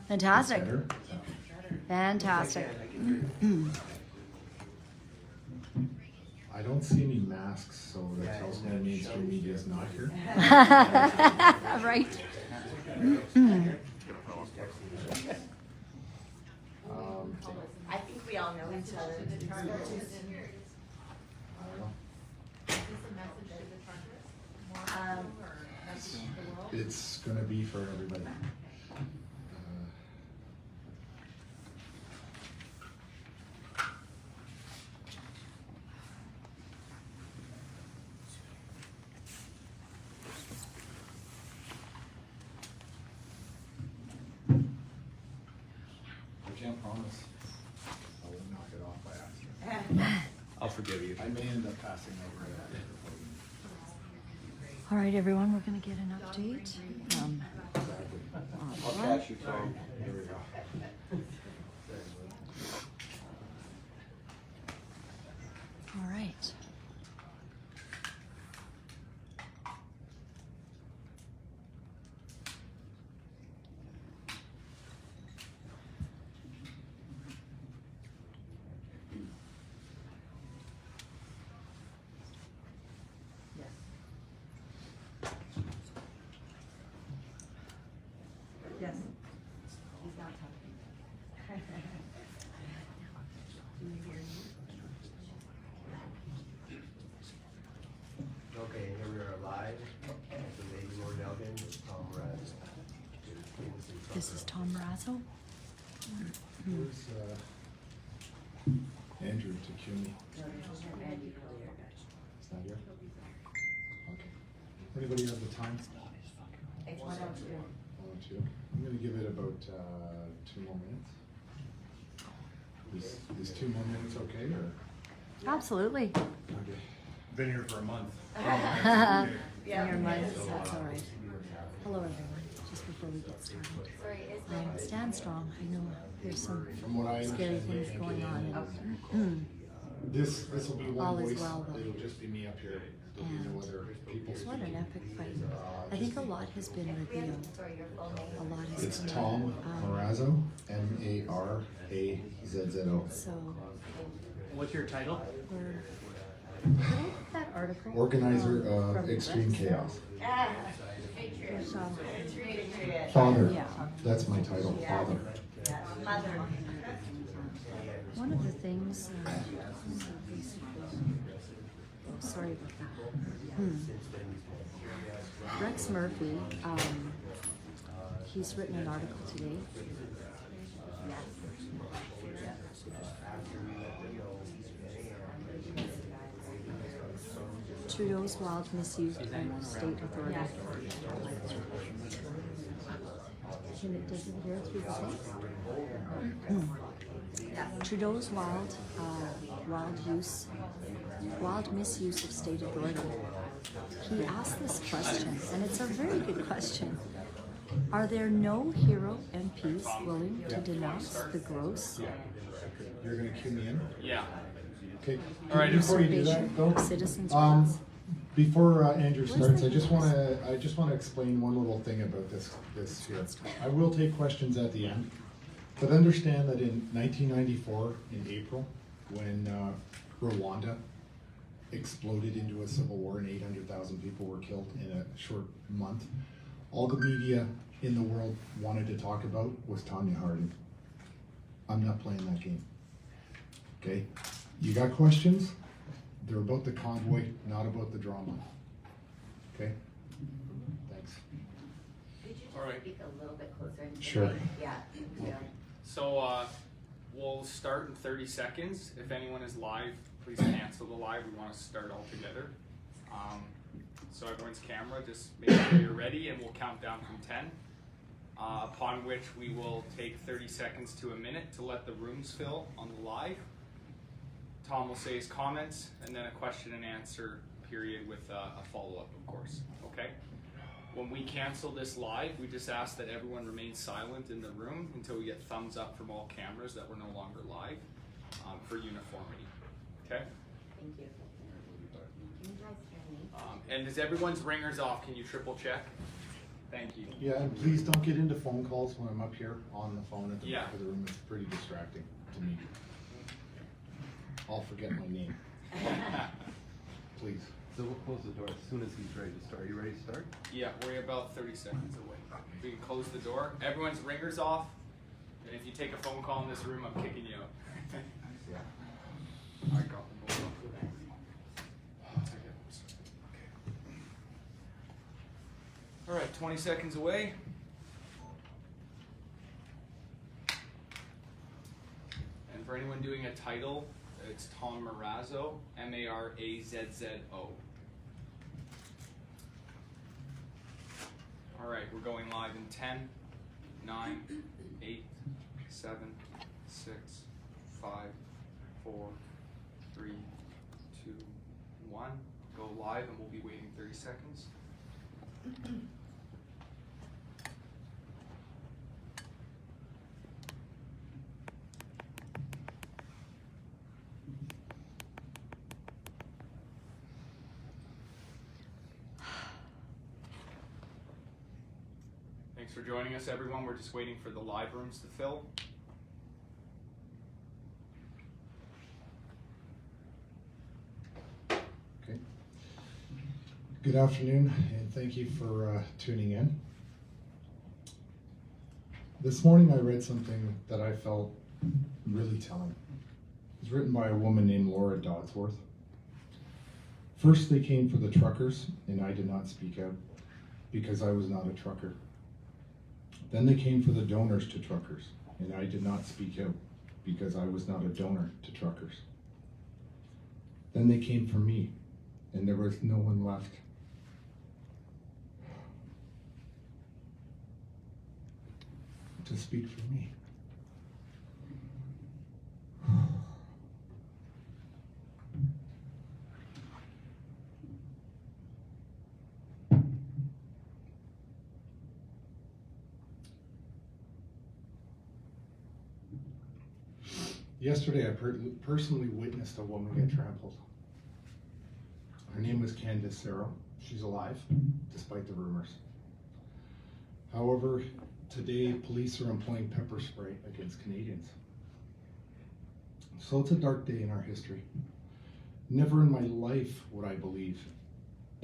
Fantastic. Better? Fantastic. I don't see any masks, so that tells me mainstream media is not here. Right. I think we all know each other. I don't know. It's gonna be for everybody. I can't promise I won't knock it off by accident. I'll forgive you. I may end up passing over it. All right, everyone, we're going to get an update. I'll catch you, Tom. Here we go. All right. Yes. He's not talking. Do you hear me? Okay, here we are live. The lady Lord Elgin with Tom Marazza. This is Tom Marazza. Where's Andrew Takumi? It's not here? Okay. Anybody have the time? It's 1:02. 1:02. I'm gonna give it about 2 more minutes. Is 2 more minutes okay, or? Absolutely. Okay. Been here for a month. Yeah. Your mics, that's all right. Hello, everyone. Just before we get started. Sorry, is Stand strong. I know there's some From what I scary understand, things going on. This will be All one is voice. well, though. It'll just be me up here. There'll be no other people What an speaking. epic fight. I think a lot has been revealed. Sorry, your full name. A lot has It's come Tom out. Marazzo, Marazzo. So What's your title? we're putting that article. Organizer from of the Extreme Rex. Chaos. There's, Father. Yeah. That's my title, Father. Mother. One of the things, sorry about that. Rex Murphy, he's written an article today. Trudeau's wild misuse of state authority. Can it, does it hear through the tape? Trudeau's wild misuse of state authority. He asked this question, and it's a very good question. Are there no hero MPs willing to denounce the gross You're gonna cue me in? Yeah. Okay. All right, Before you do usurpation that, though, of citizens' rights? before Andrew Where's starts, the I just hands? wanna explain one little thing about this here. I will take questions at the end, but understand that in 1994, in April, when Rwanda exploded into a civil war and 800,000 people were killed in a short month, all the media in the world wanted to talk about was Tanya Harding. I'm not playing that game. Okay? You got questions? They're about the convoy, not about the drama. Okay? Thanks. Could you just All right. speak a little bit closer? into the Sure. mic? Yeah. Yeah. So we'll start in 30 seconds. If anyone is live, please cancel the live. We want to start all together. So everyone's camera, just make sure you're ready, and we'll count down from 10. Upon which we will take 30 seconds to a minute to let the rooms fill on the live. Tom will say his comments, and then a question and answer period with a follow-up, of course. Okay? When we cancel this live, we just ask that everyone remain silent in the room until we get thumbs up from all cameras that we're no longer live, for uniformity. Okay? Thank you. Can you guys hear me? And is everyone's ringers off? Can you triple check? Thank you. Yeah, and please don't get into phone calls when I'm up here on the phone at the Yeah. back of the room. It's pretty distracting to me. I'll forget my name. Please. So we'll close the door as soon as he's ready to start. Are you ready to start? Yeah, we're about 30 seconds away. We can close the door. Everyone's ringers off. And if you take a phone call in this room, I'm kicking you out. Yeah. I got them both. All right, 20 seconds away. And for anyone doing a title, it's Tom Marazzo, Marazzo. All right, we're going live in 10, 9, 8, 7, 6, 5, 4, 3, 2, 1. Go live and we'll be waiting 30 seconds. Thanks for joining us, everyone. We're just waiting for the live rooms to fill. Okay. Good afternoon, and thank you for tuning in. This morning I read something that I felt really telling. It was written by a woman named Laura Dodsworth. First they came for the truckers, and I did not speak out because I was not a trucker. Then they came for the donors to truckers, and I did not speak out because I was not a donor to truckers. Then they came for me, and there was no one left. To speak for me. Yesterday, I personally witnessed a woman get trampled. Her name was Candace Sarah. She's alive, despite the rumors. However, today, police are employing pepper spray against Canadians. So it's a dark day in our history. Never in my life would I believe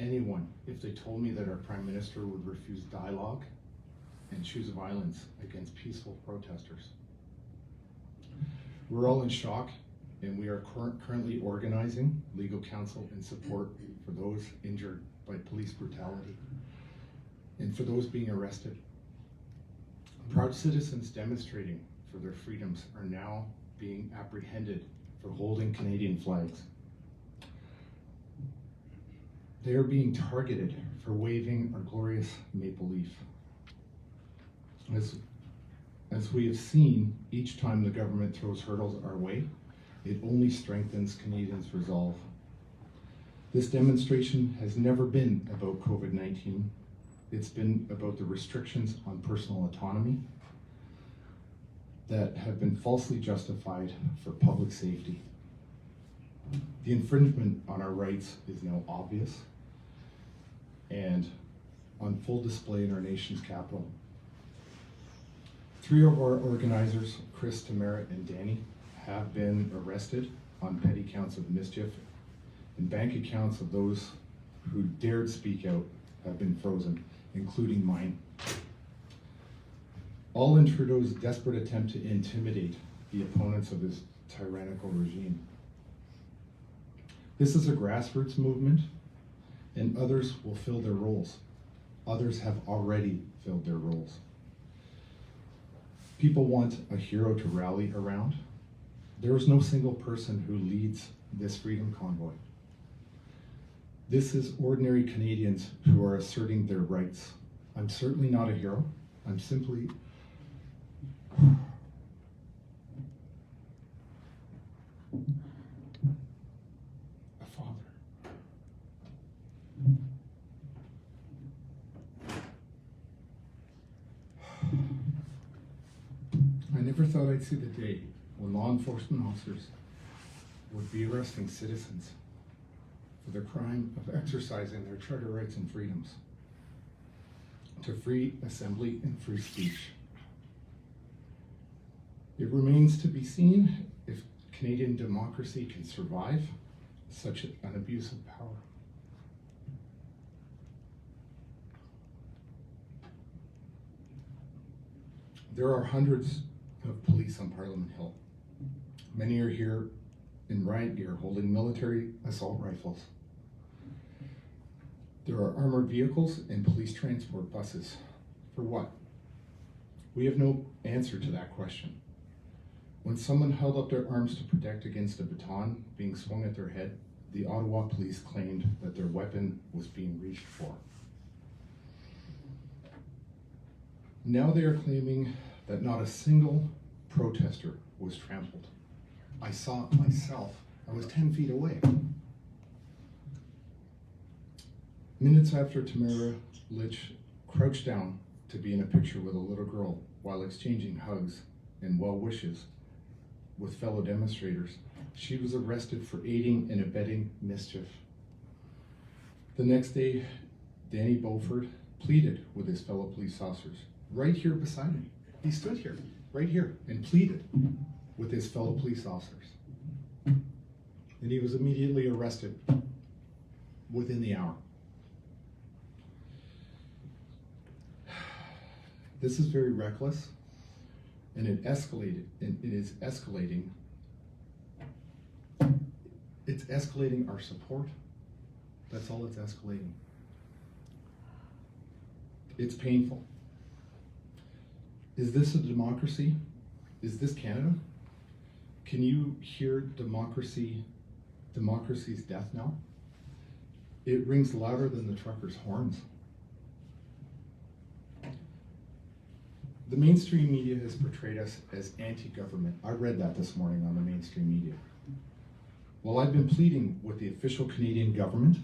anyone if they told me that our Prime Minister would refuse dialogue and choose violence against peaceful protesters. We're all in shock, and we are currently organizing legal counsel and support for those injured by police brutality and for those being arrested. Proud citizens demonstrating for their freedoms are now being apprehended for holding Canadian flags. They are being targeted for waving our glorious maple leaf. As we have seen, each time the government throws hurdles our way, it only strengthens Canadians' resolve. This demonstration has never been about COVID-19. It's been about the restrictions on personal autonomy that have been falsely justified for public safety. The infringement on our rights is now obvious and on full display in our nation's capital. 3 of our organizers, Chris, Tamara, and Danny, have been arrested on petty counts of mischief, and bank accounts of those who dared speak out have been frozen, including mine. All in Trudeau's desperate attempt to intimidate the opponents of his tyrannical regime. This is a grassroots movement, and others will fill their roles. Others have already filled their roles. People want a hero to rally around. There is no single person who leads this freedom convoy. This is ordinary Canadians who are asserting their rights. I'm certainly not a hero. I'm simply a father. I never thought I'd see the day when law enforcement officers would be arresting citizens for the crime of exercising their charter rights and freedoms. to free assembly and free speech. It remains to be seen if Canadian democracy can survive such an abuse of power. There are hundreds of police on Parliament Hill. Many are here in riot gear holding military assault rifles. There are armored vehicles and police transport buses. For what? We have no answer to that question. When someone held up their arms to protect against a baton being swung at their head, the Ottawa police claimed that their weapon was being reached for. Now they are claiming that not a single protester was trampled. I saw it myself. I was 10 feet away. Minutes after Tamara Litch crouched down to be in a picture with a little girl while exchanging hugs and well wishes with fellow demonstrators, she was arrested for aiding and abetting mischief. The next day, Danny Beaufort pleaded with his fellow police officers right here beside me. He stood here, right here, and pleaded with his fellow police officers. And he was immediately arrested within the hour. This is very reckless, and it escalated, and it is escalating. It's escalating our support. That's all it's escalating. It's painful. Is this a democracy? Is this Canada? Can you hear democracy's death knell? It rings louder than the truckers' horns. The mainstream media has portrayed us as anti-government. I read that this morning on the mainstream media. Well, I've been pleading with the official Canadian government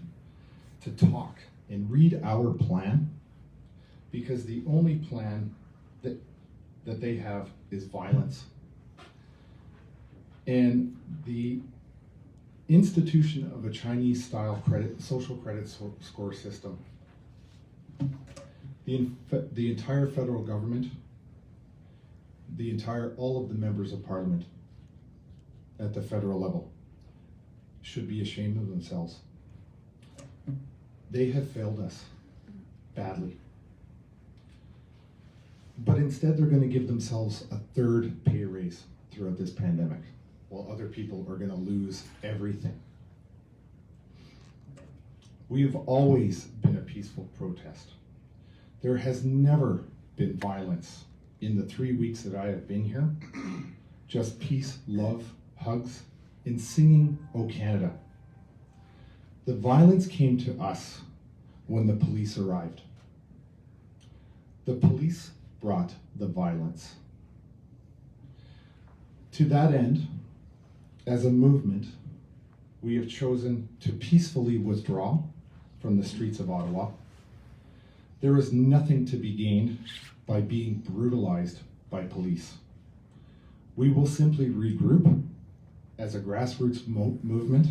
to talk and read our plan, because the only plan that they have is violence. And the institution of a Chinese-style social credit score system, the entire federal government, all of the members of Parliament at the federal level should be ashamed of themselves. They have failed us badly. But instead, they're going to give themselves a third pay raise throughout this pandemic, while other people are going to lose everything. We have always been a peaceful protest. There has never been violence in the 3 weeks that I have been here. Just peace, love, hugs, and singing "O Canada." The violence came to us when the police arrived. The police brought the violence. To that end, as a movement, we have chosen to peacefully withdraw from the streets of Ottawa. There is nothing to be gained by being brutalized by police. We will simply regroup as a grassroots movement.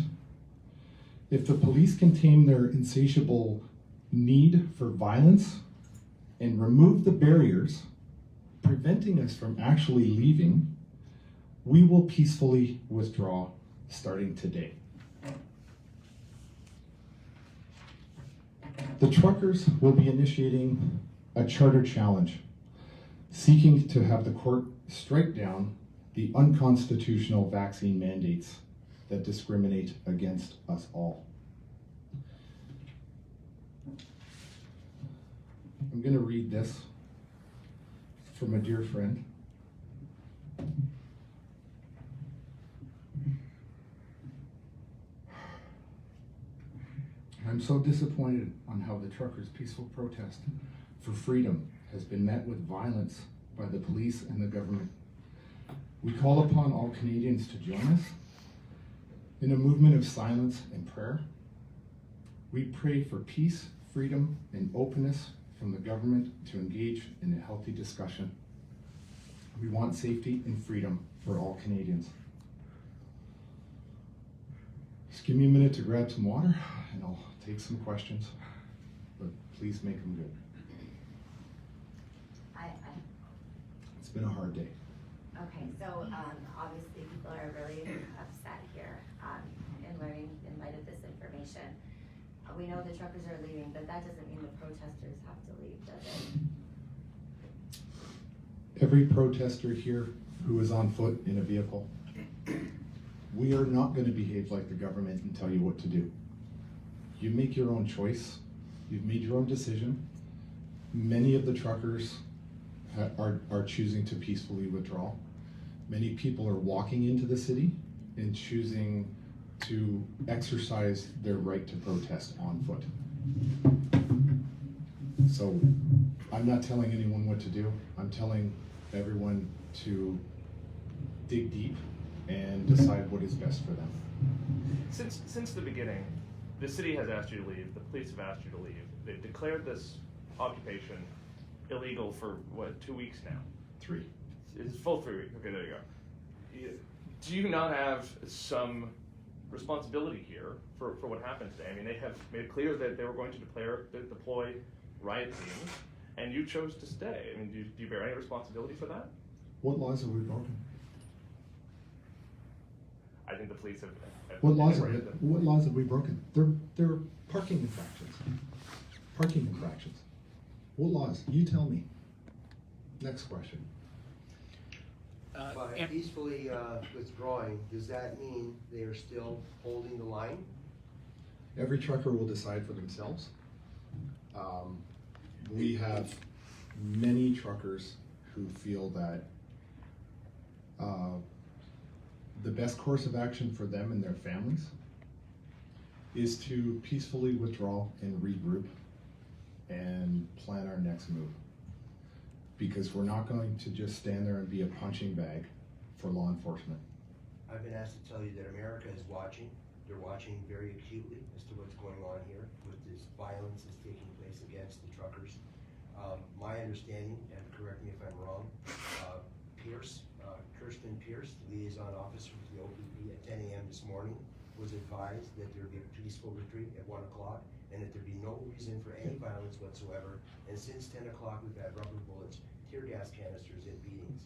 If the police can tame their insatiable need for violence and remove the barriers preventing us from actually leaving, we will peacefully withdraw starting today. The truckers will be initiating a charter challenge, seeking to have the court strike down the unconstitutional vaccine mandates that discriminate against us all. I'm going to read this from a dear friend. I'm so disappointed on how the truckers' peaceful protest for freedom has been met with violence by the police and the government. We call upon all Canadians to join us in a movement of silence and prayer. We pray for peace, freedom, and openness from the government to engage in a healthy discussion. We want safety and freedom for all Canadians. Just give me a minute to grab some water and I'll take some questions, but please make them good. It's been a hard day. Okay, so obviously people are really upset here in learning in light of this information. We know the truckers are leaving, but that doesn't mean the protesters have to leave, does it? Every protester here who is on foot in a vehicle, we are not going to behave like the government and tell you what to do. You make your own choice. You've made your own decision. Many of the truckers are choosing to peacefully withdraw. Many people are walking into the city and choosing to exercise their right to protest on foot. So I'm not telling anyone what to do. I'm telling everyone to dig deep and decide what is best for them. Since the beginning, the city has asked you to leave, the police have asked you to leave. They've declared this occupation illegal for, what, 2 weeks now? 3. It's full 3 weeks. Okay, there you go. Do you not have some responsibility here for what happened today? I mean, they have made it clear that they were going to deploy riot teams, and you chose to stay. I mean, do you bear any responsibility for that? What laws have we broken? I think the police have What laws enumerated them. what laws have we broken? They're parking infractions. Parking infractions. What laws? You tell me. Next question. By peacefully withdrawing, does that mean they are still holding the line? Every trucker will decide for themselves. We have many truckers who feel that the best course of action for them and their families is to peacefully withdraw and regroup and plan our next move. Because we're not going to just stand there and be a punching bag for law enforcement. I've been asked to tell you that America is watching. They're watching very acutely as to what's going on here with this violence that's taking place against the truckers. My understanding, and correct me if I'm wrong, Kirsten Pierce, the liaison officer with the OPP at 10 a.m. this morning, was advised that there would be a peaceful retreat at 1 o'clock and that there'd be no reason for any violence whatsoever. And since 10 o'clock, we've had rubber bullets, tear gas canisters, and beatings.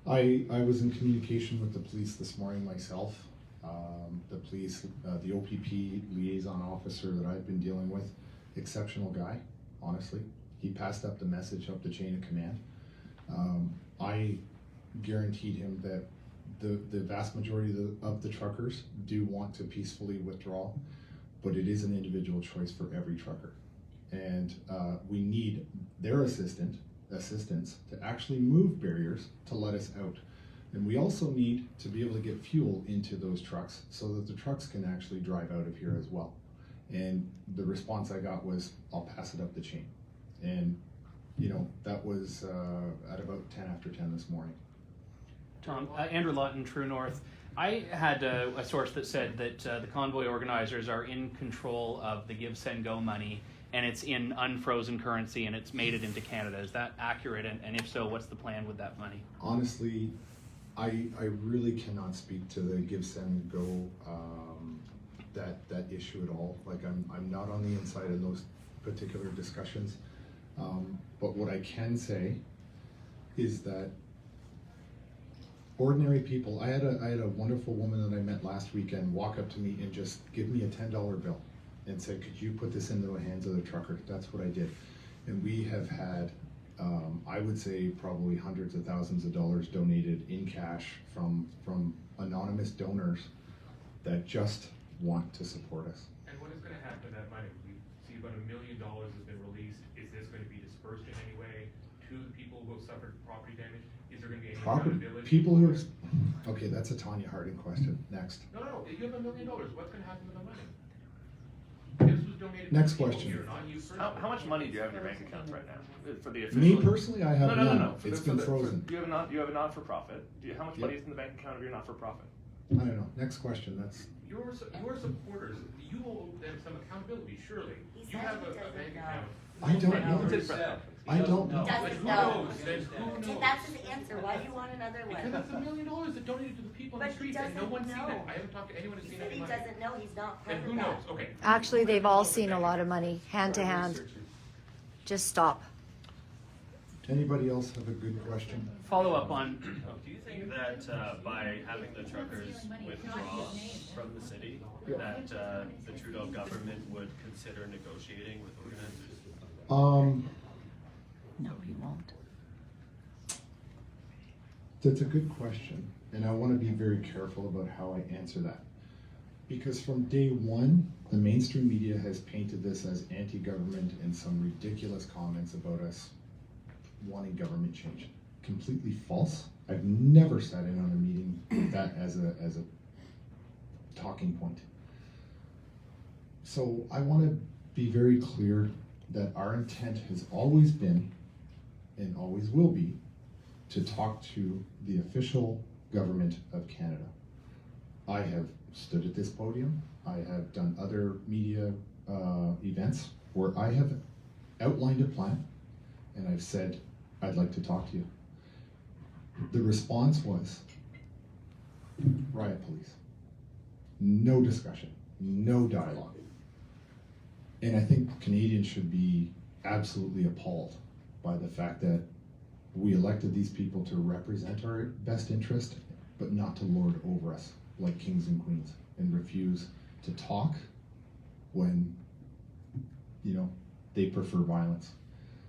I was in communication with the police this morning myself. The police, the OPP liaison officer that I've been dealing with, exceptional guy, honestly. He passed up the message up the chain of command. I guaranteed him that the vast majority of the truckers do want to peacefully withdraw, but it is an individual choice for every trucker. And we need their assistance to actually move barriers to let us out. And we also need to be able to get fuel into those trucks so that the trucks can actually drive out of here as well. And the response I got was, I'll pass it up the chain. And you know, that was at about 10 after 10 this morning. Tom, Andrew Lawton, True North. I had a source that said that the Convoy organizers are in control of the Give, Send, Go money, and it's in unfrozen currency, and it's made it into Canada. Is that accurate? And if so, what's the plan with that money? Honestly, I really cannot speak to the Give, Send, Go that issue at all. Like I'm not on the inside of those particular discussions. But what I can say is that ordinary people, I had a wonderful woman that I met last weekend walk up to me and just give me a $10 bill and say, could you put this into the hands of the trucker? That's what I did. And we have had, I would say probably hundreds of thousands of dollars donated in cash from anonymous donors that just want to support us. And what is going to happen to that money? We see about $1 million has been released. Is this going to be dispersed in any way to the people who have suffered property damage? Is there going to be any accountability? People who are, okay, that's a Tanya Harding question. Next. No. You have $1 million. What's going to happen to the money? This was donated Next to people question. here, not you personally. How much money do you have in your bank accounts right now? For the official? Me personally, I have none. No. It's been frozen. You have a not-for-profit. How much Yep. money is in the bank account of your not-for-profit? I don't know. Next question. That's Your supporters, you owe them some accountability, surely. He You said have he a doesn't bank know. account. I don't Right, know. it's in press. I don't know. He But doesn't who know. knows? Then who knows? If that's his answer, why do you want another Because one? it's $1 million that donated to the people in But the he streets, and no doesn't one's seen know. it. I haven't talked to anyone who's He seen said any he money. doesn't know, he's not part And of who knows? that. Okay. Actually, they've all seen a lot of money, hand to hand. Just stop. Anybody else have a good question? Follow up on. Do you think that by having the truckers withdraw from the city, that the Trudeau government would consider negotiating with organizers? No, he won't. That's a good question, and I want to be very careful about how I answer that. Because from day one, the mainstream media has painted this as anti-government and some ridiculous comments about us wanting government change. Completely false. I've never sat in on a meeting with that as a talking point. So I want to be very clear that our intent has always been, and always will be, to talk to the official government of Canada. I have stood at this podium. I have done other media events where I have outlined a plan and I've said, I'd like to talk to you. The response was riot police. No discussion, no dialogue. And I think Canadians should be absolutely appalled by the fact that we elected these people to represent our best interest, but not to lord over us like kings and queens, and refuse to talk when, you know, they prefer violence.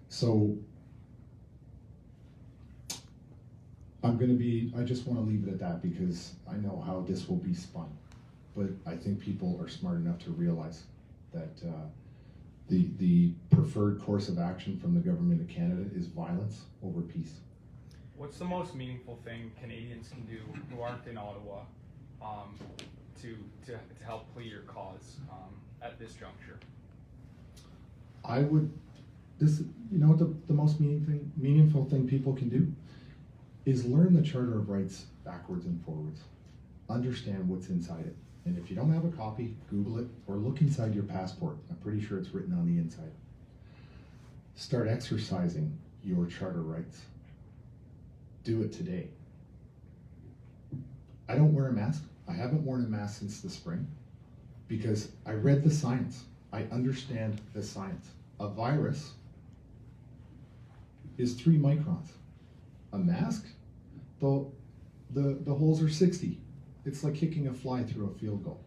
So I just want to leave it at that because I know how this will be spun. But I think people are smart enough to realize that the preferred course of action from the government of Canada is violence over peace. What's the most meaningful thing Canadians can do who aren't in Ottawa to help plead your cause at this juncture? I would, the most meaningful thing people can do is learn the Charter of Rights backwards and forwards. Understand what's inside it. And if you don't have a copy, Google it or look inside your passport. I'm pretty sure it's written on the inside. Start exercising your charter rights. Do it today. I don't wear a mask. I haven't worn a mask since the spring because I read the science. I understand the science. A virus is 3 microns. A mask, though, the holes are 60. It's like kicking a fly through a field goal.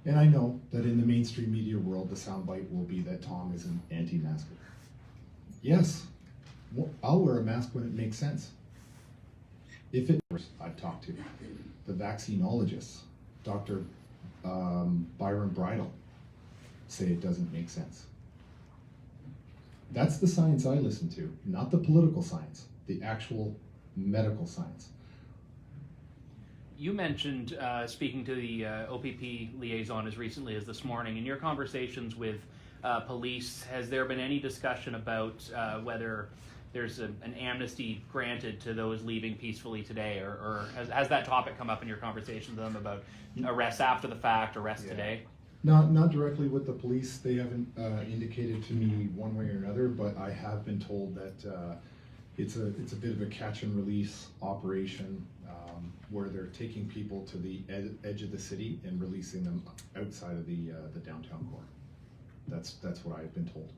And I know that in the mainstream media world, the soundbite will be that Tom is an anti-masker. Yes, I'll wear a mask when it makes sense. If it, I've talked to the vaccinologists, Dr. Byron Bridle, say it doesn't make sense. That's the science I listen to, not the political science, the actual medical science. You mentioned speaking to the OPP liaison as recently as this morning. In your conversations with police, has there been any discussion about whether there's an amnesty granted to those leaving peacefully today, or has that topic come up in your conversation with them about arrests after the fact, arrests today? Not directly with the police. They haven't indicated to me one way or another, but I have been told that it's a bit of a catch and release operation where they're taking people to the edge of the city and releasing them outside of the downtown core. That's what I've been told.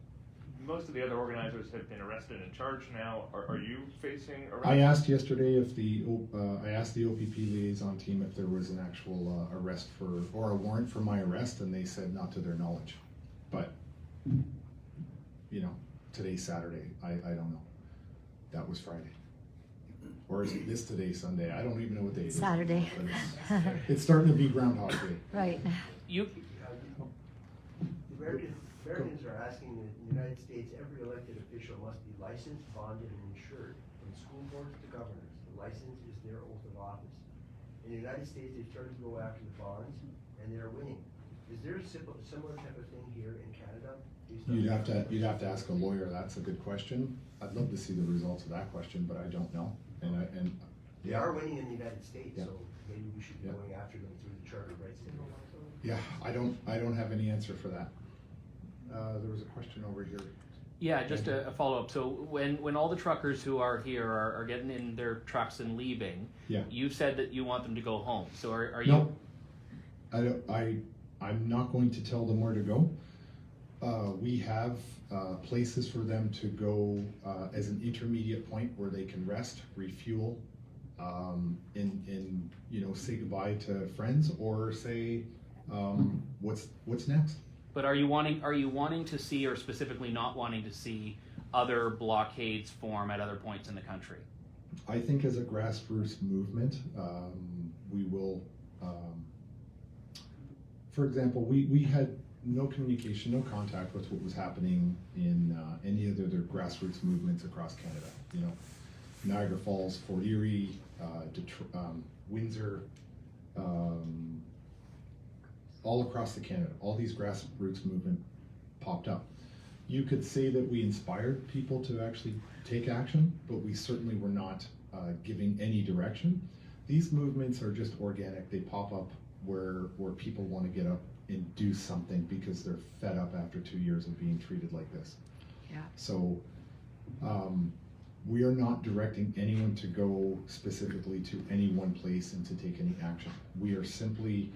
Most of the other organizers have been arrested and charged now. Are you facing arrest? I asked yesterday if I asked the OPP liaison team if there was an actual arrest or a warrant for my arrest, and they said not to their knowledge. But today's Saturday. I don't know. That was Friday. Or is it this today, Sunday? I don't even know what day it is. Saturday. It's starting to be Groundhog Day. Right. Americans are asking that in the United States, every elected official must be licensed, bonded, and insured, from school boards to governors. The license is their oath of office. In the United States, they've started to go after the bonds, and they're winning. Is there a similar type of thing here in Canada? You'd have to ask a lawyer. That's a good question. I'd love to see the results of that question, but I don't know. And they are winning in the United States, yeah. So maybe we should be going after them through the Charter of Rights. Yeah, I don't have any answer for that. There was a question over here. Yeah, just a follow-up. So when all the truckers who are here are getting in their trucks and leaving, you said that you want them to go home. So are you? No, I'm not going to tell them where to go. We have places for them to go as an intermediate point where they can rest, refuel, and say goodbye to friends, or say what's next. But are you wanting to see, or specifically not wanting to see, other blockades form at other points in the country? I think as a grassroots movement, we will. For example, we had no communication, no contact with what was happening in any of the other grassroots movements across Canada. Niagara Falls, Fort Erie, Windsor, all across the Canada, all these grassroots movement popped up. You could say that we inspired people to actually take action, but we certainly were not giving any direction. These movements are just organic. They pop up where people want to get up and do something because they're fed up after 2 years of being treated like this. Yeah. So we are not directing anyone to go specifically to any one place and to take any action. We are simply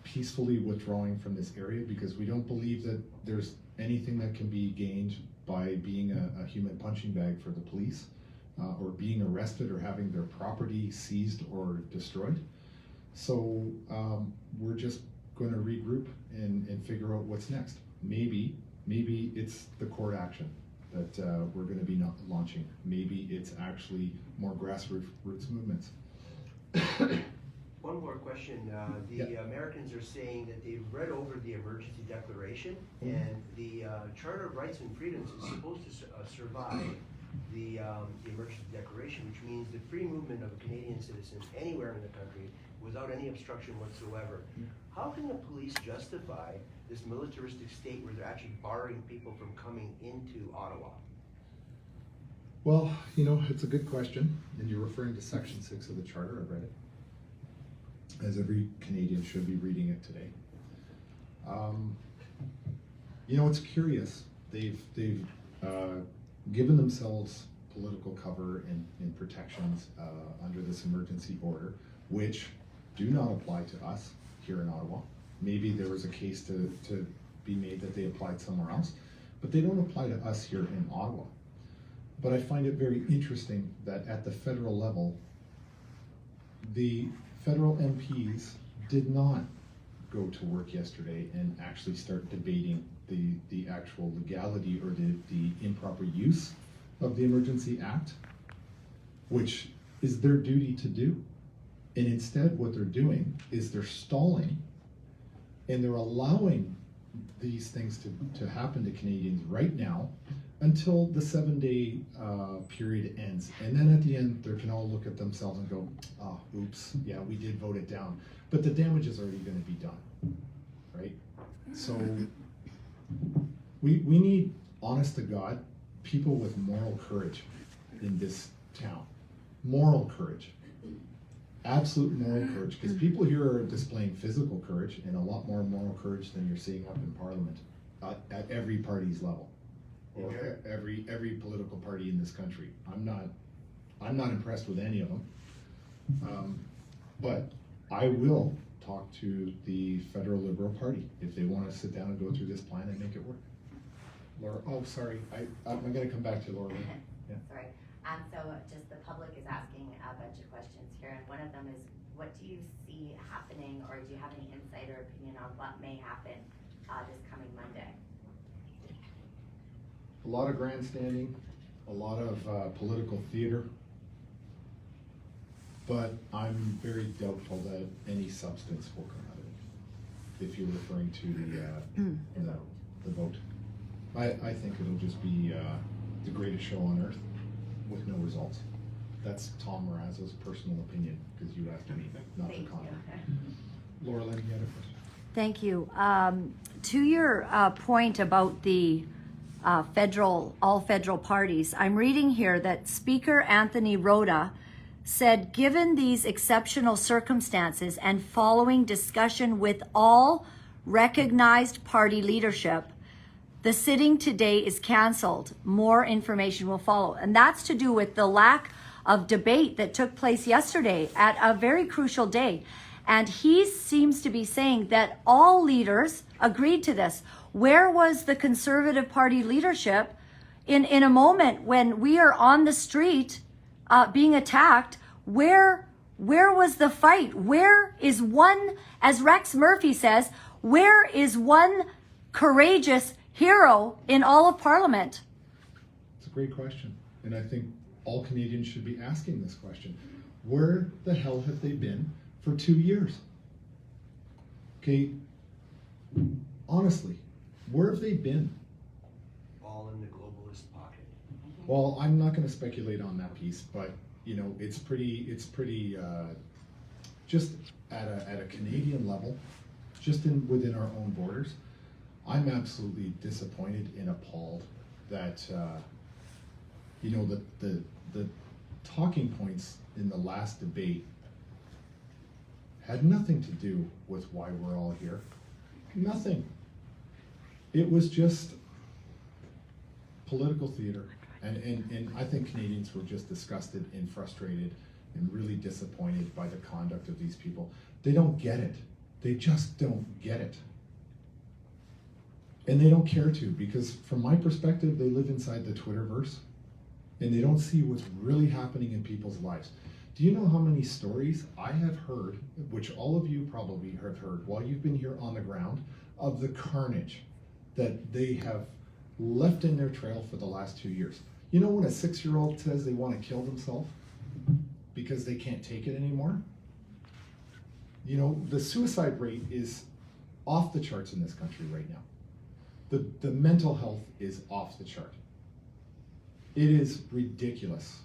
peacefully withdrawing from this area because we don't believe that there's anything that can be gained by being a human punching bag for the police, or being arrested, or having their property seized or destroyed. So we're just going to regroup and figure out what's next. Maybe it's the court action that we're going to be not launching. Maybe it's actually more grassroots movements. One more question. The Americans are saying that they've read over the emergency declaration, and the Charter of Rights and Freedoms is supposed to survive the emergency declaration, which means the free movement of a Canadian citizen anywhere in the country without any obstruction whatsoever. How can the police justify this militaristic state where they're actually barring people from coming into Ottawa? Well, it's a good question, and you're referring to Section 6 of the Charter. I've read it, as every Canadian should be reading it today. It's curious. They've given themselves political cover and protections under this emergency order, which do not apply to us here in Ottawa. Maybe there was a case to be made that they applied somewhere else, but they don't apply to us here in Ottawa. But I find it very interesting that at the federal level, the federal MPs did not go to work yesterday and actually start debating the actual legality or the improper use of the Emergency Act, which is their duty to do. And instead what they're doing is they're stalling, and they're allowing these things to happen to Canadians right now until the 7-day period ends. And then at the end, they can all look at themselves and go, oh, oops, yeah, we did vote it down. But the damage is already going to be done, right? So we need, honest to God, people with moral courage in this town. Moral courage. Absolute moral courage. Because people here are displaying physical courage and a lot more moral courage than you're seeing up in Parliament at every party's level. Or every political party in this country. I'm not impressed with any of them. But I will talk to the federal Liberal Party if they want to sit down and go through this plan and make it work. Laura, oh sorry, I'm going to come back to Laura. Yeah. Sorry. So just the public is asking a bunch of questions here, and one of them is, what do you see happening, or do you have any insight or opinion on what may happen this coming Monday? A lot of grandstanding, a lot of political theater, but I'm very doubtful that any substance will come out of it, if you're referring to the vote. I think it'll just be the greatest show on earth with no results. That's Tom Marazza's personal opinion, because you asked me, not the comment. Laura Lynn, you had a question? Thank you. To your point about the all federal parties, I'm reading here that Speaker Anthony Rota said, given these exceptional circumstances and following discussion with all recognized party leadership, the sitting today is canceled. More information will follow. And that's to do with the lack of debate that took place yesterday at a very crucial day. And he seems to be saying that all leaders agreed to this. Where was the Conservative Party leadership in a moment when we are on the street being attacked? Where was the fight? Where is one, as Rex Murphy says, where is one courageous hero in all of Parliament? It's a great question. And I think all Canadians should be asking this question. Where the hell have they been for 2 years? Okay, honestly, where have they been? All in the globalist pocket. Well, I'm not going to speculate on that piece, but you know, it's pretty just at a Canadian level, just within our own borders. I'm absolutely disappointed and appalled that you know, the talking points in the last debate had nothing to do with why we're all here. Nothing. It was just political theater. And I think Canadians were just disgusted and frustrated and really disappointed by the conduct of these people. They don't get it. They just don't get it. And they don't care to, because from my perspective, they live inside the Twitterverse and they don't see what's really happening in people's lives. Do you know how many stories I have heard, which all of you probably have heard while you've been here on the ground, of the carnage that they have left in their trail for the last 2 years? You know when a 6-year-old says they want to kill themselves because they can't take it anymore? You know, the suicide rate is off the charts in this country right now. The mental health is off the chart. It is ridiculous.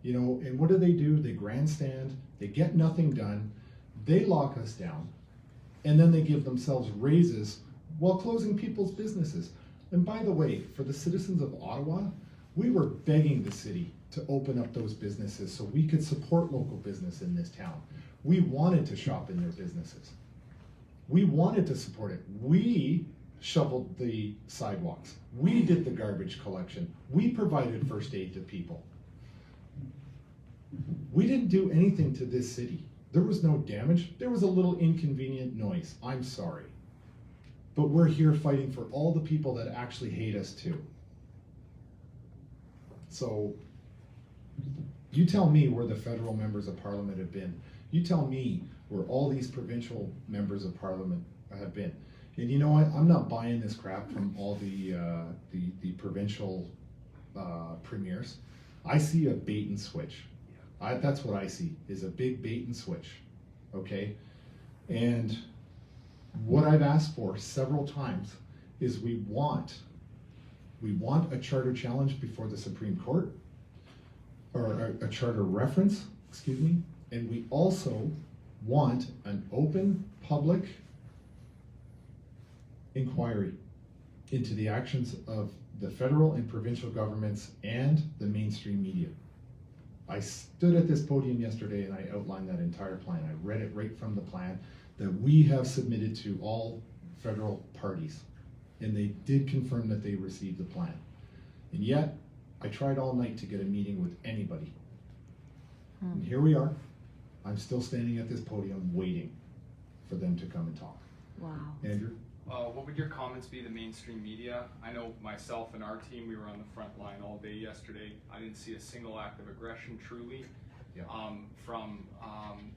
You know, and what do? They grandstand, they get nothing done, they lock us down, and then they give themselves raises while closing people's businesses. And by the way, for the citizens of Ottawa, we were begging the city to open up those businesses so we could support local business in this town. We wanted to shop in their businesses. We wanted to support it. We shoveled the sidewalks. We did the garbage collection. We provided first aid to people. We didn't do anything to this city. There was no damage. There was a little inconvenient noise. I'm sorry. But we're here fighting for all the people that actually hate us too. So, you tell me where the federal members of parliament have been. You tell me where all these provincial members of parliament have been. And you know what? I'm not buying this crap from all the provincial premiers. I see a bait and switch. That's what I see, is a big bait and switch. Okay? And what I've asked for several times is we want a charter challenge before the Supreme Court, or a charter reference, excuse me, and we also want an open public inquiry into the actions of the federal and provincial governments and the mainstream media. I stood at this podium yesterday and I outlined that entire plan. I read it right from the plan that we have submitted to all federal parties, and they did confirm that they received the plan. And yet, I tried all night to get a meeting with anybody. And here we are. I'm still standing at this podium waiting for them to come and talk. Wow. Andrew? What would your comments be, the mainstream media? I know myself and our team, we were on the front line all day yesterday. I didn't see a single act of aggression, truly, Yeah. from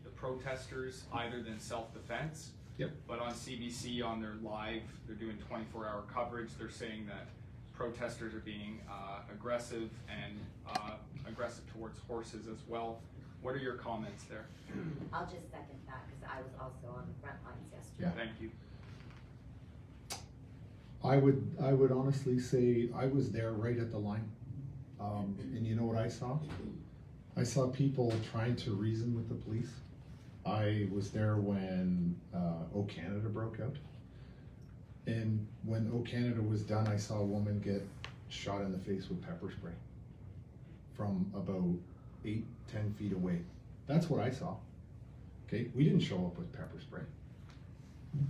the protesters, other than self-defense. Yep. But on CBC, on their live, they're doing 24-hour coverage. They're saying that protesters are being aggressive and aggressive towards horses as well. What are your comments there? I'll just second that, because I was also on the front lines yesterday. Yeah. Thank you. I would honestly say I was there right at the line. And you know what I saw? I saw people trying to reason with the police. I was there when O Canada broke out. And when O Canada was done, I saw a woman get shot in the face with pepper spray from about 8-10 feet away. That's what I saw. Okay, we didn't show up with pepper spray.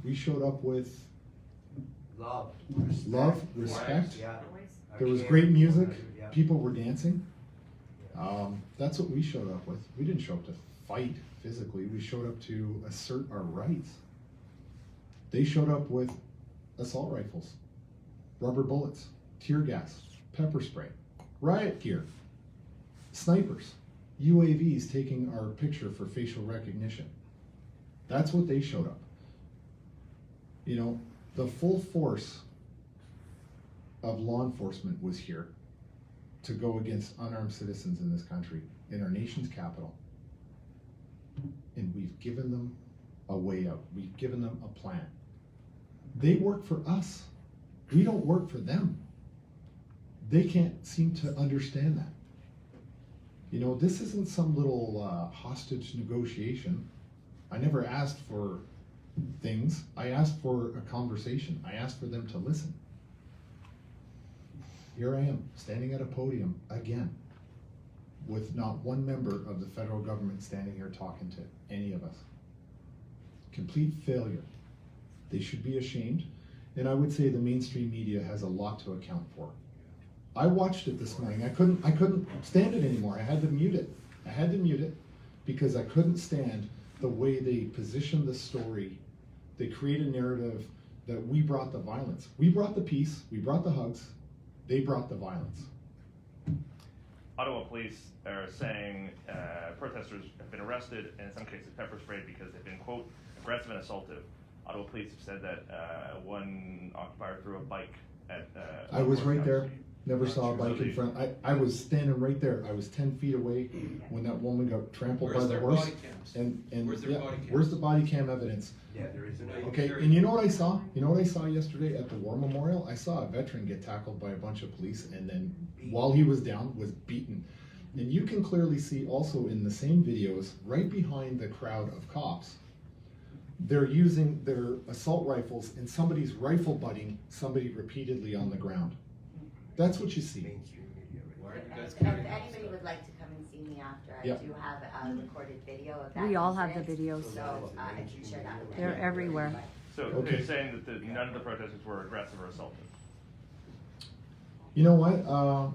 We showed up with Love, respect. respect. Yeah. There was Care great for music. one another, yeah. People were dancing. That's what we showed up with. We didn't show up to fight physically. We showed up to assert our rights. They showed up with assault rifles, rubber bullets, tear gas, pepper spray, riot gear, snipers, UAVs taking our picture for facial recognition. That's what they showed up. You know, the full force of law enforcement was here to go against unarmed citizens in this country, in our nation's capital. And we've given them a way out. We've given them a plan. They work for us. We don't work for them. They can't seem to understand that. You know, this isn't some little hostage negotiation. I never asked for things. I asked for a conversation. I asked for them to listen. Here I am, standing at a podium again, with not one member of the federal government standing here talking to any of us. Complete failure. They should be ashamed, and I would say the mainstream media has a lot to account for. I watched it this morning. I couldn't stand it anymore. I had to mute it. I had to mute it because I couldn't stand the way they positioned the story. They create a narrative that we brought the violence. We brought the peace. We brought the hugs. They brought the violence. Ottawa police are saying protesters have been arrested and in some cases pepper sprayed because they've been, quote, aggressive and assaultive. Ottawa police have said that one occupier threw a bike at... I was right there. Never saw a bike in front. I was standing right there. I was 10 feet away when that woman got trampled by the horse. And where's the body cam evidence? Yeah, there is. Okay, and you know what I saw? You know what I saw yesterday at the War Memorial? I saw a veteran get tackled by a bunch of police and then while he was down was beaten. And you can clearly see also in the same videos, right behind the crowd of cops, they're using their assault rifles and somebody's rifle butting somebody repeatedly on the ground. That's what you see. Mainstream media, right? If anybody would like to come and see me after, I do have a recorded video of that. We all have the incident, videos. So I can share that with you. They're everywhere. So Okay. they're saying that none of the protesters were aggressive or assaultive. You know what?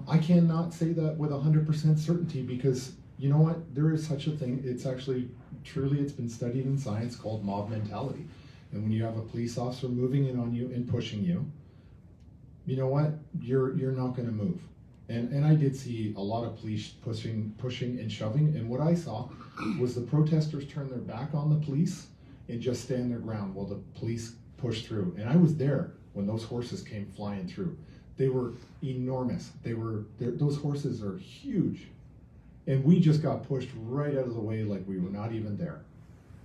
I cannot say that with 100% certainty because you know what? There is such a thing. It's actually truly, it's been studied in science called mob mentality. And when you have a police officer moving in on you and pushing you, you know what? You're not going to move. And I did see a lot of police pushing and shoving. And what I saw was the protesters turn their back on the police and just stand their ground while the police pushed through. And I was there when those horses came flying through. They were enormous. Those horses are huge. And we just got pushed right out of the way like we were not even there.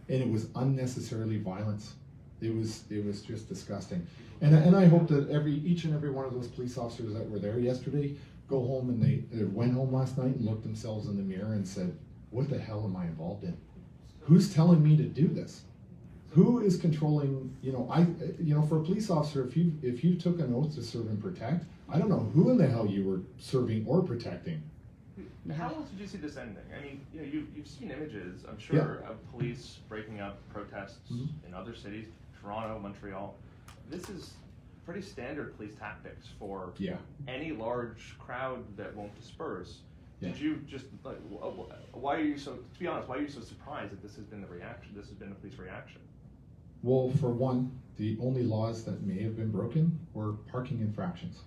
And it was unnecessarily violence. It was just disgusting. And I hope that each and every one of those police officers that were there yesterday go home and they went home last night and looked themselves in the mirror and said, what the hell am I involved in? Who's telling me to do this? Who is controlling, for a police officer, if you took an oath to serve and protect, I don't know who in the hell you were serving or protecting. How else did you see this ending? I mean, you've seen images, I'm sure, of police breaking up protests in other cities, Toronto, Montreal. This is pretty standard police tactics for any large crowd that won't disperse. Yeah. Did you just, why are you so, to be honest, why are you so surprised that this has been the reaction, this has been the police reaction? Well, for one, the only laws that may have been broken were parking infractions.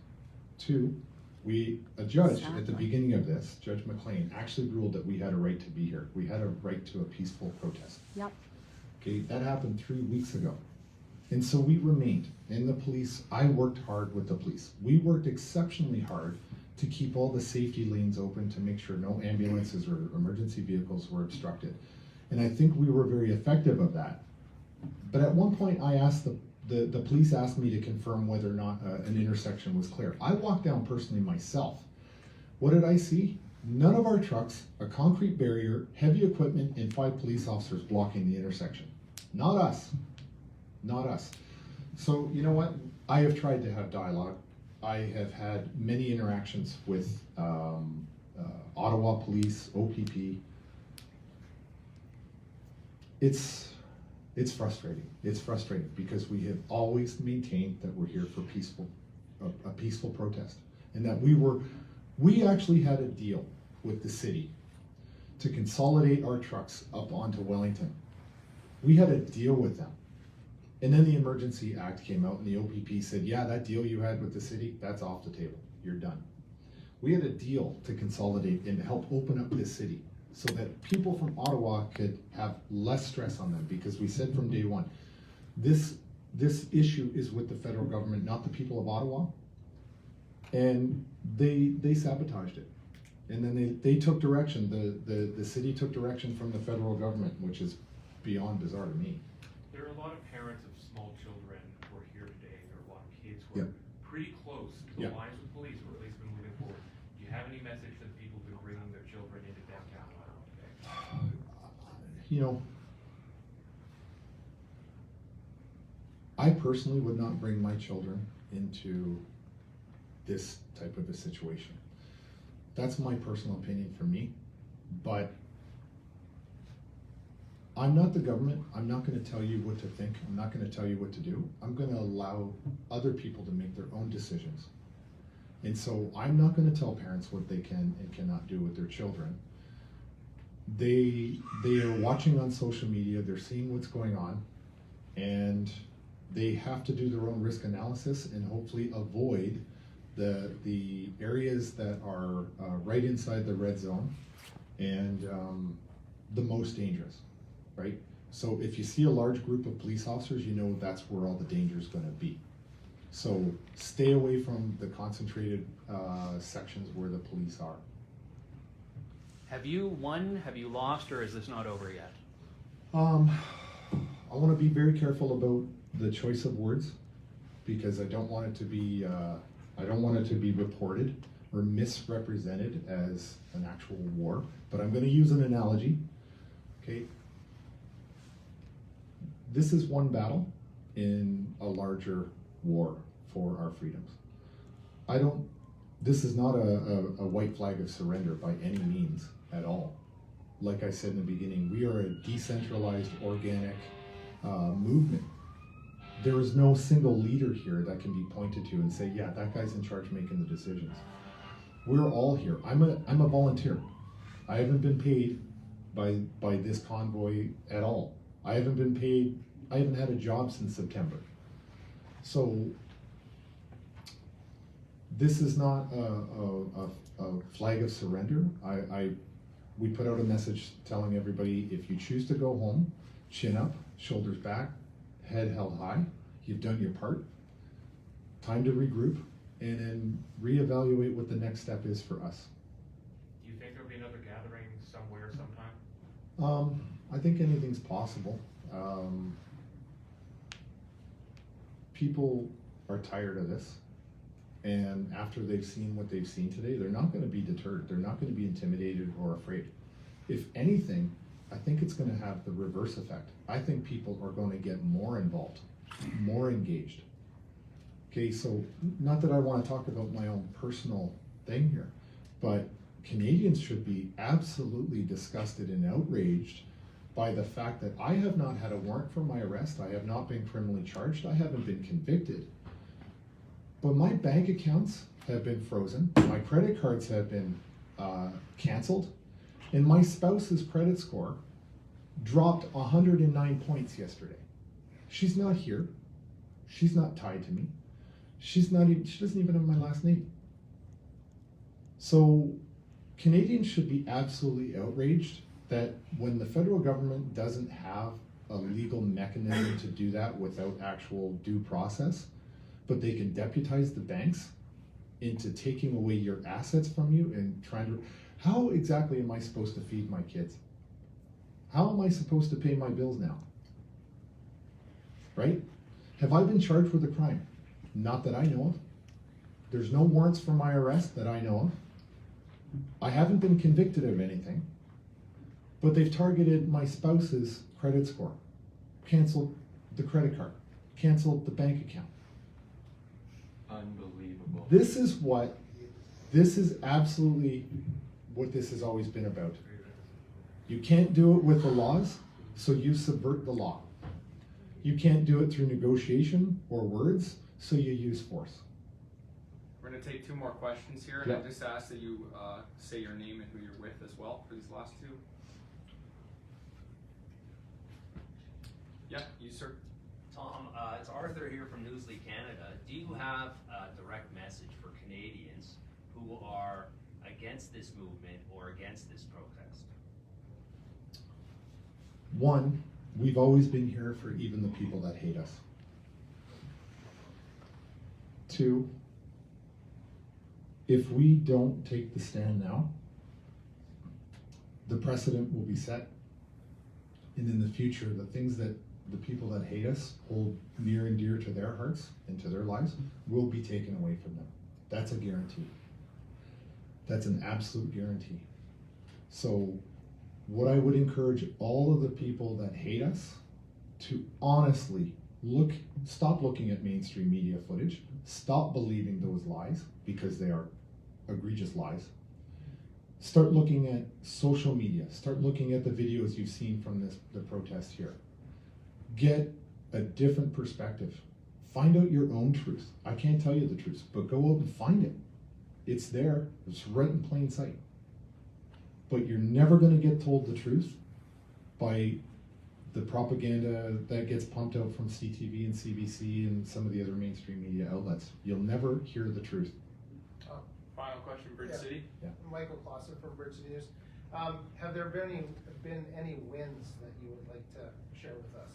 Two, a judge at the beginning of this, Judge McLean, actually ruled that we had a right to be here. We had a right to a peaceful protest. Yep. Okay, that happened 3 weeks ago. And so we remained. And the police, I worked hard with the police. We worked exceptionally hard to keep all the safety lanes open to make sure no ambulances or emergency vehicles were obstructed. And I think we were very effective of that. But at one point I asked the police asked me to confirm whether or not an intersection was clear. I walked down personally myself. What did I see? None of our trucks, a concrete barrier, heavy equipment, and 5 police officers blocking the intersection. Not us. Not us. So you know what? I have tried to have dialogue. I have had many interactions with Ottawa Police, OPP. It's frustrating. It's frustrating because we have always maintained that we're here for a peaceful protest, and that we actually had a deal with the city to consolidate our trucks up onto Wellington. We had a deal with them. And then the Emergency Act came out and the OPP said, yeah, that deal you had with the city, that's off the table, you're done. We had a deal to consolidate and help open up this city so that people from Ottawa could have less stress on them, because we said from day one, this issue is with the federal government, not the people of Ottawa. And they sabotaged it. And then they took direction, the city took direction from the federal government, which is beyond bizarre to me. There are a lot of parents of small children who are here today. There are a lot of kids who are pretty close to the lines with police, or at least been moving forward. Do you have any message to the people who are bringing their children into downtown Ottawa today? You know, I personally would not bring my children into this type of a situation. That's my personal opinion for me, but I'm not the government. I'm not going to tell you what to think. I'm not going to tell you what to do. I'm going to allow other people to make their own decisions. And so I'm not going to tell parents what they can and cannot do with their children. They are watching on social media, they're seeing what's going on, and they have to do their own risk analysis and hopefully avoid the areas that are right inside the red zone and the most dangerous, right? So if you see a large group of police officers, you know that's where all the danger is going to be. So stay away from the concentrated sections where the police are. Have you won, have you lost, or is this not over yet? I want to be very careful about the choice of words, because I don't want it to be reported or misrepresented as an actual war. But I'm going to use an analogy. Okay, this is one battle in a larger war for our freedoms. This is not a white flag of surrender by any means at all. Like I said in the beginning, we are a decentralized, organic movement. There is no single leader here that can be pointed to and say, yeah, that guy's in charge making the decisions. We're all here. I'm a volunteer. I haven't been paid by this convoy at all. I haven't been paid, I haven't had a job since September. So this is not a flag of surrender. We put out a message telling everybody, if you choose to go home, chin up, shoulders back, head held high, you've done your part. Time to regroup and then reevaluate what the next step is for us. Do you think there'll be another gathering somewhere sometime? I think anything's possible. People are tired of this, and after they've seen what they've seen today, they're not going to be deterred. They're not going to be intimidated or afraid. If anything, I think it's going to have the reverse effect. I think people are going to get more involved, more engaged. Okay, so not that I want to talk about my own personal thing here, but Canadians should be absolutely disgusted and outraged by the fact that I have not had a warrant for my arrest, I have not been criminally charged, I haven't been convicted, but my bank accounts have been frozen, my credit cards have been canceled, and my spouse's credit score dropped 109 points yesterday. She's not here, she's not tied to me, she doesn't even have my last name. So Canadians should be absolutely outraged that when the federal government doesn't have a legal mechanism to do that without actual due process, but they can deputize the banks into taking away your assets from you and trying to, how exactly am I supposed to feed my kids? How am I supposed to pay my bills now? Right? Have I been charged with a crime? Not that I know of. There's no warrants for my arrest that I know of. I haven't been convicted of anything, but they've targeted my spouse's credit score, canceled the credit card, canceled the bank account. Unbelievable. This is absolutely what this has always been about. You can't do it with the laws, so you subvert the law. You can't do it through negotiation or words, so you use force. We're gonna take 2 more questions here, and I just ask that you say your name and who you're with as well for these last 2. Yeah, you sir. Tom, it's Arthur here from Newsly Canada. Do you have a direct message for Canadians who are against this movement or against this protest? One, we've always been here for even the people that hate us. 2, if we don't take the stand now, the precedent will be set. And in the future, the things that the people that hate us hold near and dear to their hearts and to their lives will be taken away from them. That's a guarantee. That's an absolute guarantee. So what I would encourage all of the people that hate us to honestly stop looking at mainstream media footage, stop believing those lies because they are egregious lies. Start looking at social media, start looking at the videos you've seen from the protest here. Get a different perspective. Find out your own truth. I can't tell you the truth, but go out and find it. It's there, it's right in plain sight. But you're never gonna get told the truth by the propaganda that gets pumped out from CTV and CBC and some of the other mainstream media outlets. You'll never hear the truth. Final question, Bridge City. Yeah. Michael Clausen from Bridge City News. Have there been any wins that you would like to share with us?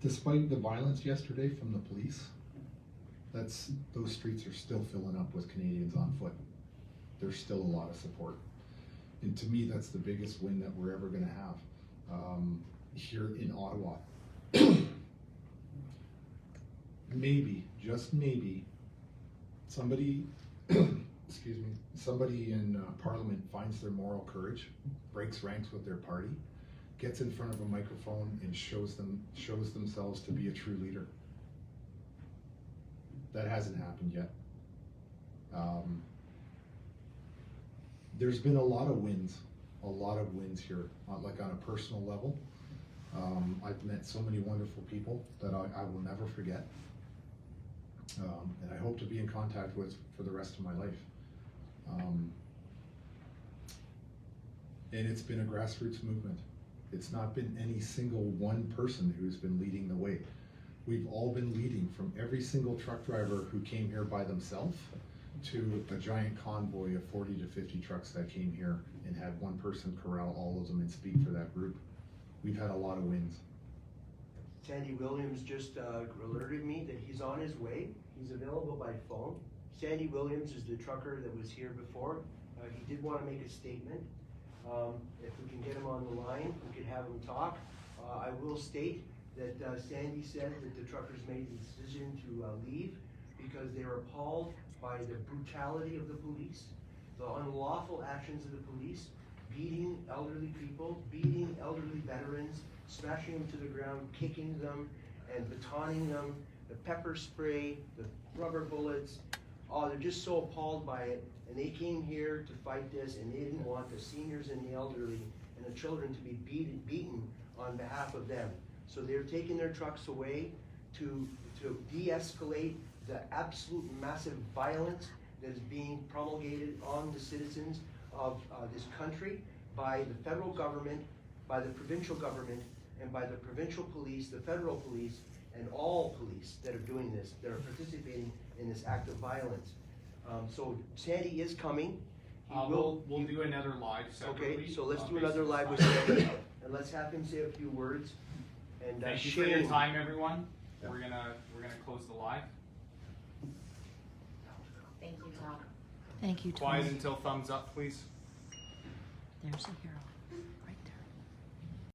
Despite the violence yesterday from the police, those streets are still filling up with Canadians on foot. There's still a lot of support. And to me, that's the biggest win that we're ever gonna have here in Ottawa. Maybe, just maybe, somebody, excuse me, somebody in Parliament finds their moral courage, breaks ranks with their party, gets in front of a microphone and shows themselves to be a true leader. That hasn't happened yet. There's been a lot of wins here, like on a personal level. I've met so many wonderful people that I will never forget. And I hope to be in contact with for the rest of my life. And it's been a grassroots movement. It's not been any single one person who's been leading the way. We've all been leading, from every single truck driver who came here by themselves to a giant convoy of 40 to 50 trucks that came here and had one person corral all of them and speak for that group. We've had a lot of wins. Sandy Williams just alerted me that he's on his way. He's available by phone. Sandy Williams is the trucker that was here before. He did want to make a statement. If we can get him on the line, we could have him talk. I will state that Sandy said that the truckers made the decision to leave because they were appalled by the brutality of the police, the unlawful actions of the police, beating elderly people, beating elderly veterans, smashing them to the ground, kicking them, and batoning them, the pepper spray, the rubber bullets. Oh, they're just so appalled by it. And they came here to fight this, and they didn't want the seniors and the elderly and the children to be beaten on behalf of them. So they're taking their trucks away to de-escalate the absolute massive violence that is being promulgated on the citizens of this country by the federal government, by the provincial government, and by the provincial police, the federal police, and all police that are doing this, that are participating in this act of violence. So Sandy is coming. We'll do another live separately. Okay, so let's do another live with Sandy, and let's have him say a few words. And thank you for your time, everyone. Yeah. We're gonna close the live. Thank you, Tom. Thank you, Tom. Quiet until thumbs up, please. There's a hero.